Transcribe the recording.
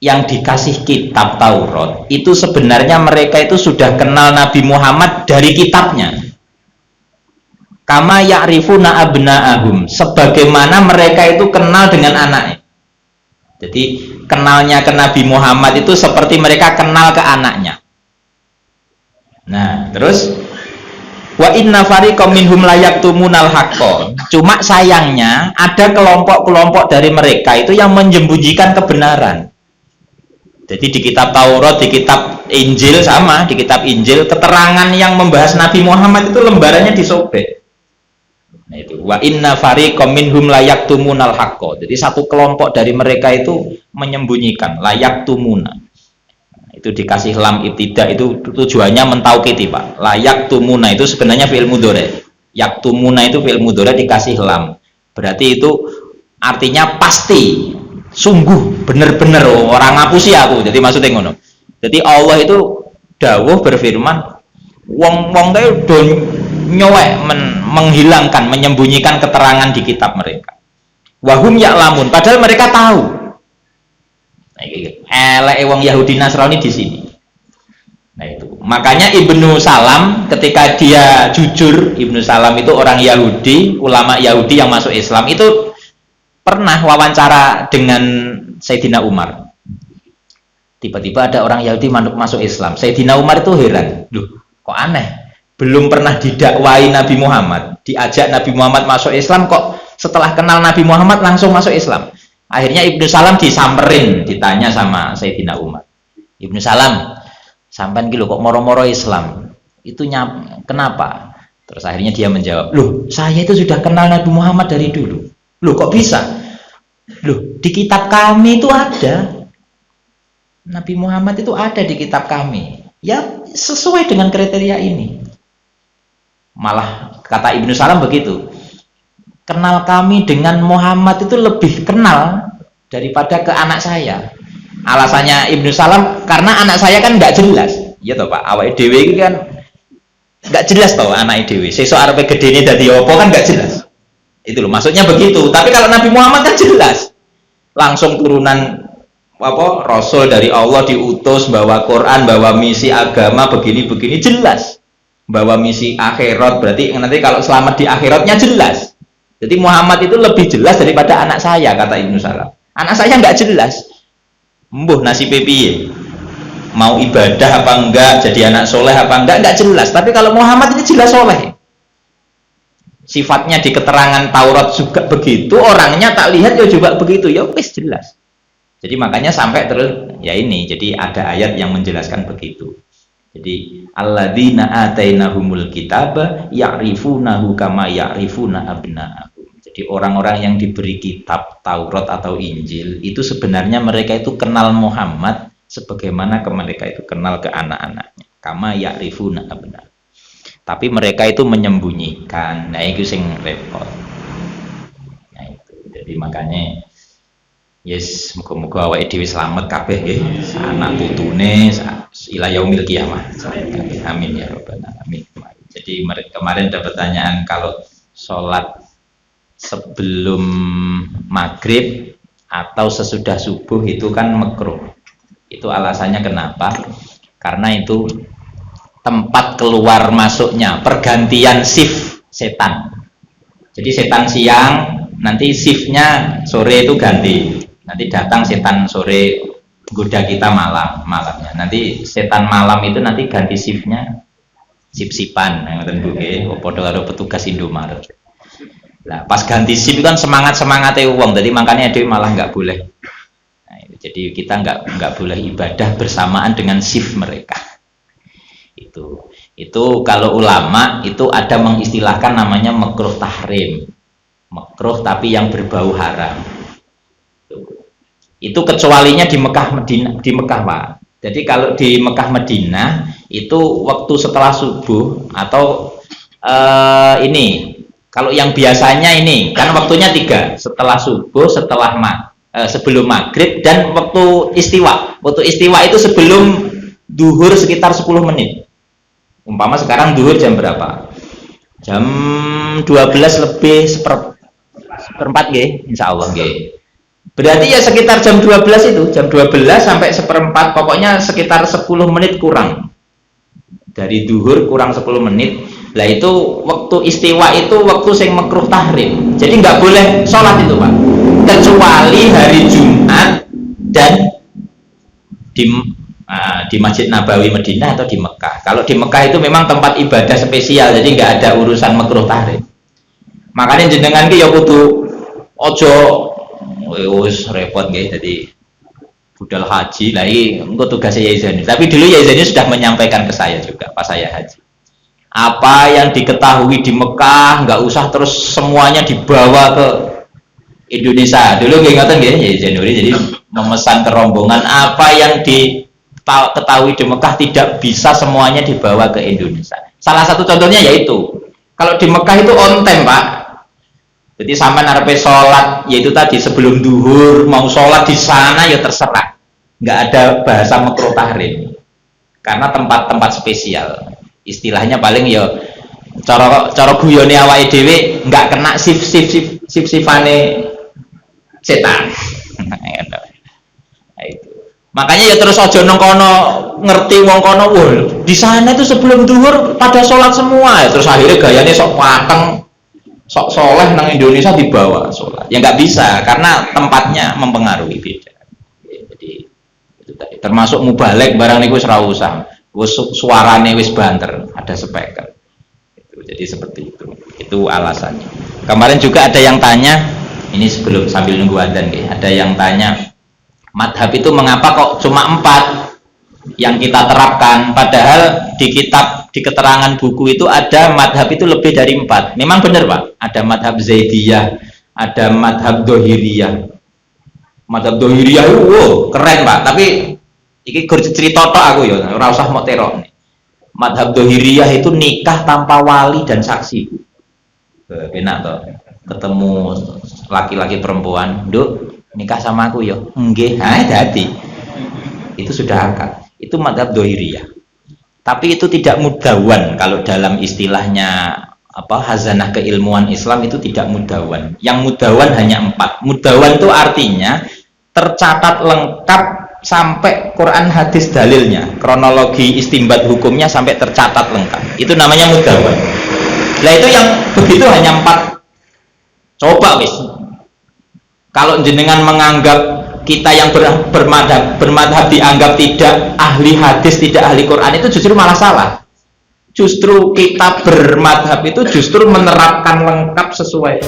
yang dikasih kitab Taurat itu sebenarnya mereka itu sudah kenal Nabi Muhammad dari kitabnya. Kama ya'rifuna abna'ahum, sebagaimana mereka itu kenal dengan anaknya. Jadi kenalnya ke Nabi Muhammad itu seperti mereka kenal ke anaknya. Nah, terus wa inna fariqam minhum la yaktumunal haqqo. Cuma sayangnya ada kelompok-kelompok dari mereka itu yang menyembunyikan kebenaran. Jadi di kitab Taurat, di kitab Injil sama, di kitab Injil keterangan yang membahas Nabi Muhammad itu lembarannya disobek. Nah itu wa inna fariqam minhum la yaktumunal haqqo. Jadi satu kelompok dari mereka itu menyembunyikan la yaktumuna. Itu dikasih lam ibtidah itu tujuannya mentaukiti Pak. La yaktumuna itu sebenarnya fi'il mudhari. Yaktumuna itu fi'il mudhari dikasih lam. Berarti itu artinya pasti, sungguh, bener-bener orang ngapusi aku. Jadi maksudnya ngono. Jadi Allah itu dawuh berfirman, wong-wong kae do nyowek menghilangkan, menyembunyikan keterangan di kitab mereka. Wahum ya'lamun, padahal mereka tahu. Nah, eleke wong Yahudi Nasrani di sini. Nah itu. Makanya Ibnu Salam ketika dia jujur, Ibnu Salam itu orang Yahudi, ulama Yahudi yang masuk Islam, itu pernah wawancara dengan Sayyidina Umar. Tiba-tiba ada orang Yahudi masuk Islam. Sayyidina Umar itu heran. Loh, kok aneh? Belum pernah didakwai Nabi Muhammad, diajak Nabi Muhammad masuk Islam, kok setelah kenal Nabi Muhammad langsung masuk Islam. Akhirnya Ibnu Salam disamperin, ditanya sama Sayyidina Umar, Ibnu Salam, sampean gitu kok moro-moro Islam, itu kenapa? Terus akhirnya dia menjawab, loh saya itu sudah kenal Nabi Muhammad dari dulu. Loh kok bisa? Loh di kitab kami itu ada, Nabi Muhammad itu ada di kitab kami, ya sesuai dengan kriteria ini. Malah kata Ibnu Salam begitu, kenal kami dengan Muhammad itu lebih kenal daripada ke anak saya. Alasannya Ibnu Salam, karena anak saya kan nggak jelas. Ya toh Pak, awake dhewe iki kan nggak jelas toh anak dhewe. Sesuk arepe gedene dadi apa kan nggak jelas. Itu loh, maksudnya begitu. Tapi kalau Nabi Muhammad kan jelas. Langsung turunan apa Rasul dari Allah, diutus, bawa Quran, bawa misi agama begini-begini, jelas. Bawa misi akhirat, berarti nanti kalau selamat di akhiratnya jelas. Jadi Muhammad itu lebih jelas daripada anak saya, kata Ibnu Salam. Anak saya nggak jelas. Mbuh nasib piye? Mau ibadah apa enggak, jadi anak soleh apa enggak jelas. Tapi kalau Muhammad ini jelas soleh. Sifatnya di keterangan Taurat juga begitu, orangnya tak lihat ya juga begitu, ya wis jelas. Jadi makanya sampai terus ya ini, jadi ada ayat yang menjelaskan begitu. Jadi alladzina atainahumul kitaba ya'rifunahu kama ya'rifuna abna'ahum. Jadi orang-orang yang diberi kitab Taurat atau Injil itu sebenarnya mereka itu kenal Muhammad sebagaimana mereka itu kenal ke anak-anaknya. Kama ya'rifuna abna'ahum. Tapi mereka itu menyembunyikan. Nah itu sing repot. Nah itu. Jadi makanya yes, muga-muga awake dhewe slamet kabeh nggih. Anak putune ila yaumil kiamah. Amin ya rabbal alamin. Jadi kemarin ada pertanyaan kalau sholat sebelum maghrib atau sesudah subuh itu kan makruh. Itu alasannya kenapa? Karena itu tempat keluar masuknya, pergantian shift setan. Jadi setan siang, nanti shiftnya sore itu ganti. Nanti datang setan sore goda kita malamnya. Nanti setan malam itu nanti ganti shiftnya sip-sipan yang tentu padha karo petugas Indomaret. Nah, pas ganti shift itu kan semangatnya uang, jadi makanya dia malah nggak boleh. Nah, jadi kita nggak boleh ibadah bersamaan dengan shift mereka. Itu kalau ulama itu ada mengistilahkan namanya makruh tahrim, makruh tapi yang berbau haram. Itu kecualinya di Mekah Pak. Jadi kalau di Mekah Madinah itu waktu setelah subuh atau ini kalau yang biasanya ini kan waktunya 3, setelah subuh, sebelum maghrib dan waktu istiwa. Waktu istiwa itu sebelum duhur sekitar 10 menit. Umpama sekarang duhur jam berapa? Jam 12 lebih seperempat nggih, insyaallah nggih. Berarti ya sekitar jam 12 itu, jam 12 sampai seperempat, pokoknya sekitar 10 menit kurang. Dari duhur kurang 10 menit. Lah itu waktu istiwa itu waktu sing makruh tahrim. Jadi nggak boleh sholat itu Pak. Kecuali hari Jumat dan di Masjid Nabawi Madinah atau di Mekah. Kalau di Mekah itu memang tempat ibadah spesial, jadi nggak ada urusan makruh tahrim. Makanya jenengan ki ya kudu ojo wis repot nggih, jadi budal haji lagi engko tugasnya Yai Zani. Tapi dulu Yai Zani sudah menyampaikan ke saya juga pas saya haji. Apa yang diketahui di Mekah nggak usah terus semuanya dibawa ke Indonesia. Dulu nggih ngoten nggih Yai Zani, jadi memesan ke rombongan apa yang diketahui di Mekah tidak bisa semuanya dibawa ke Indonesia. Salah satu contohnya yaitu kalau di Mekah itu on time Pak. Jadi sampai narepe sholat, yaitu tadi sebelum duhur mau sholat di sana ya terserah, nggak ada bahasa makruh tahrim, karena tempat-tempat spesial. Istilahnya paling ya cara guyone awake dhewe nggak kena sifane setan. Nah, itu. Makanya ya terus aja nang kono ngerti wong kono, wah di sana itu sebelum duhur pada sholat semua, ya, terus akhirnya gayanya sok pateng. Sok soleh nang Indonesia dibawa sholat ya nggak bisa karena tempatnya mempengaruhi beda. Jadi itu tadi termasuk mubalek barang niku wis ra usah wis suarane wis banter ada speaker itu, jadi seperti itu alasannya. Kemarin juga ada yang tanya ini sebelum sambil nunggu adzan ada yang tanya madhab itu mengapa kok cuma 4 yang kita terapkan, padahal di kitab di keterangan buku itu ada madhab itu lebih dari 4. Memang benar Pak, ada madhab Zaidiyah, ada madhab Dohiriyah. Madhab Dohiriyah itu wow, keren Pak, tapi ini cerita tok aku ya, ora usah mau terok. Madhab Dohiriyah itu nikah tanpa wali dan saksi. Enak toh, ketemu laki-laki perempuan, Nduk nikah sama aku ya, nggih, dadi itu sudah akad. Itu madhab Dohiriyah. Tapi itu tidak mudawan kalau dalam istilahnya hazanah keilmuan Islam itu tidak mudawan. Yang mudawan hanya 4. Mudawan itu artinya tercatat lengkap sampai Quran hadis dalilnya, kronologi istimbat hukumnya sampai tercatat lengkap. Itu namanya mudawan. Nah itu yang begitu hanya 4. Coba wis. Kalau jenengan menganggap kita yang bermadhab dianggap tidak ahli hadis, tidak ahli Quran, itu justru malah salah. Justru kita bermadhab itu justru menerapkan lengkap sesuai